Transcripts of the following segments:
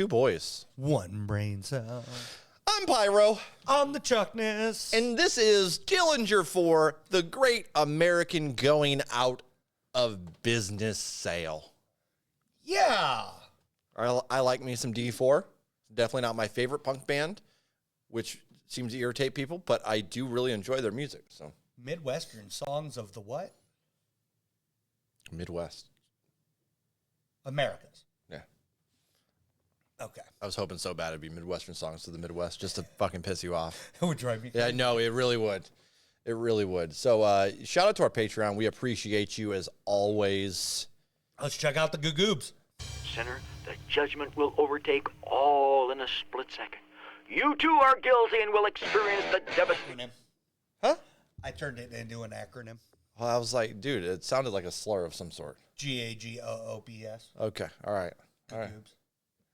two boys. One brain cell. I'm Pyro. I'm the Chuckness. And this is Dillinger for the Great American Going Out of Business Sale. Yeah. I like me some D4. Definitely not my favorite punk band, which seems to irritate people, but I do really enjoy their music. So Midwestern songs of the what? Midwest. Americas. Yeah. Okay. I was hoping so bad it'd be Midwestern songs to the Midwest just to fucking piss you off. It would drive me crazy. Yeah, no, it really would. It really would. So shout out to our Patreon. We appreciate you as always. Let's check out the Goobs. Sinner, the judgment will overtake all in a split second. You too are guilty and will experience the devastation. Acronym. Huh? I turned it into an acronym. Well, I was like, dude, it sounded like a slur of some sort. GAGOOBS. Okay. All right. All right. Goobs.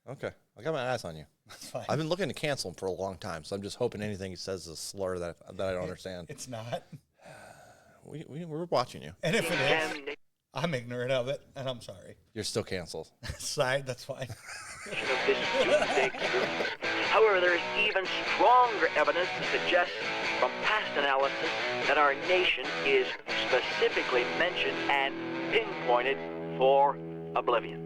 Okay. I got my eyes on you. That's fine. I've been looking to cancel him for a long time, so I'm just hoping anything he says is a slur that I don't understand. It's not. We're watching you. And if it is, I'm ignorant of it, and I'm sorry. You're still canceled. Side, that's fine. Of this doomsday experience. However, there is even stronger evidence to suggest from past analysis that our nation is specifically mentioned and pinpointed for oblivion.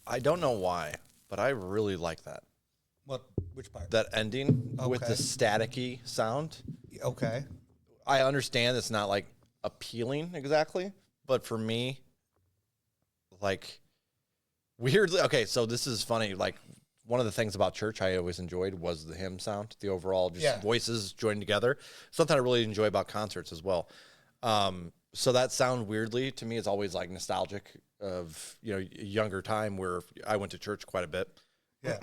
I don't know why, but I really like that. Which part? That ending with Okay. the staticky sound. Okay. I understand it's not like appealing exactly, but for me, like weirdly, okay, so this is funny. Like one of the things about church I always enjoyed was the hymn sound, the overall just voices joined together. Something I really enjoy about concerts as well. So that sound weirdly to me is always like nostalgic of, you know, younger time where I went to church quite a bit. Yeah.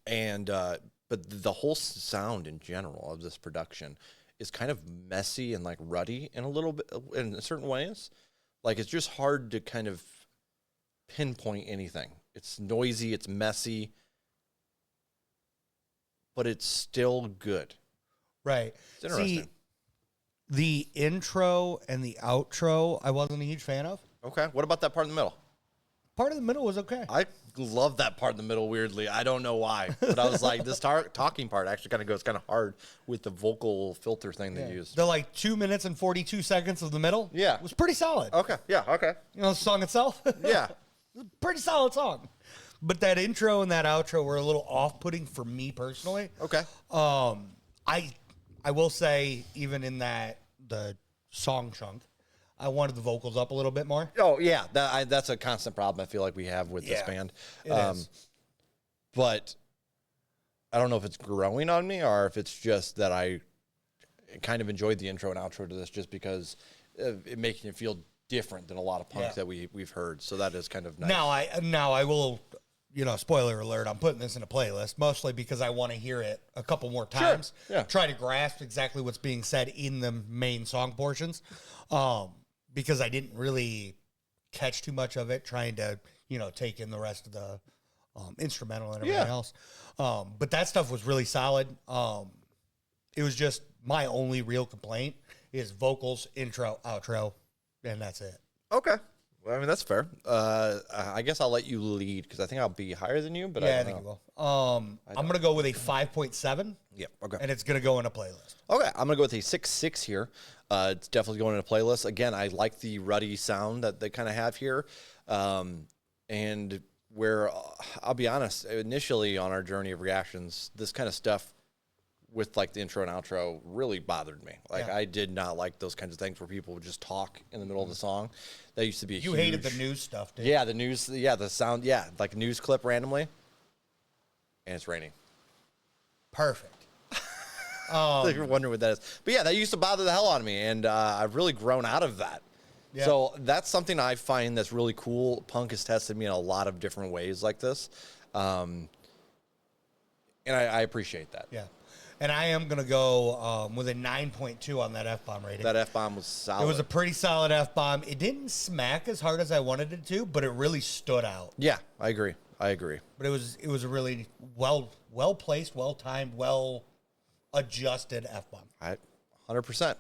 And, but the whole sound in general of this production is kind of messy and like ruddy in a little bit, in certain ways. Like it's just hard to kind of pinpoint anything. It's noisy, it's messy, but it's still good. Right. It's interesting. See, the intro and the outro, I wasn't a huge fan of. Okay. What about that part in the middle? Part of the middle was okay. I love that part in the middle, weirdly. I don't know why. But I was like, this talking part actually kind of goes kind of hard with the vocal filter thing they used. The like 2 minutes and 42 seconds of the middle was pretty solid. Okay. Yeah. Okay. You know the song itself? Yeah. Pretty solid song. But that intro and that outro were a little off-putting for me personally. Okay. I will say, even in the song chunk, I wanted the vocals up a little bit more. Oh, yeah. That's a constant problem I feel like we have with this band. It is. But I don't know if it's growing on me or if it's just that I kind of enjoyed the intro and outro to this just because it making it feel different than a lot of punk that we've heard. So that is kind of nice. Now I will, you know, spoiler alert, I'm putting this in a playlist mostly because I want to hear it a couple more times. Sure. Yeah. Try to grasp exactly what's being said in the main song portions. Because I didn't really catch too much of it, trying to, you know, take in the rest of the instrumental and everything else. But that stuff was really solid. It was just my only real complaint is vocals, intro, outro, and that's it. Okay. Well, I mean, that's fair. I guess I'll let you lead because I think I'll be higher than you. But I think you will. I'm going to go with a 5.7. Yeah. Okay. And it's going to go in a playlist. Okay. I'm going to go with a 6.6 here. It's definitely going in a playlist. Again, I like the ruddy sound that they kind of have here. And where, I'll be honest, initially on our journey of reactions, this kind of stuff with like the intro and outro really bothered me. Like I did not like those kinds of things where people would just talk in the middle of the song. That used to be hated the news stuff, dude. Yeah, the news. Yeah, the sound. Yeah, like a news clip randomly, and it's raining. Perfect. So you're wondering what that is. But yeah, that used to bother the hell out of me, and I've really grown out of that. Yeah. So that's something I find that's really cool. Punk has tested me in a lot of different ways like this, and I appreciate that. Yeah. And I am going to go with a 9.2 on that F-bomb rating. That F-bomb was solid. It was a pretty solid F-bomb. It didn't smack as hard as I wanted it to, but it really stood out. Yeah, I agree. But it was a really well-placed, well-timed, well-adjusted F-bomb. 100%.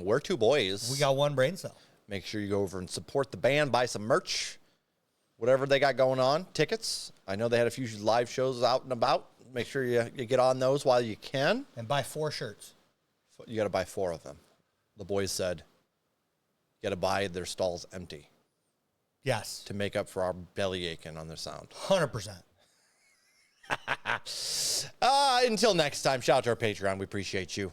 We're two boys. We got one brain cell. Make sure you go over and support the band, buy some merch, whatever they got going on, tickets. I know they had a few live shows out and about. Make sure you get on those while you can. And buy 4 shirts. You got to buy 4 of them. The boys said you got to buy their stalls empty. Yes. To make up for our belly aching on their sound. 100%. Until next time, shout out to our Patreon. We appreciate you.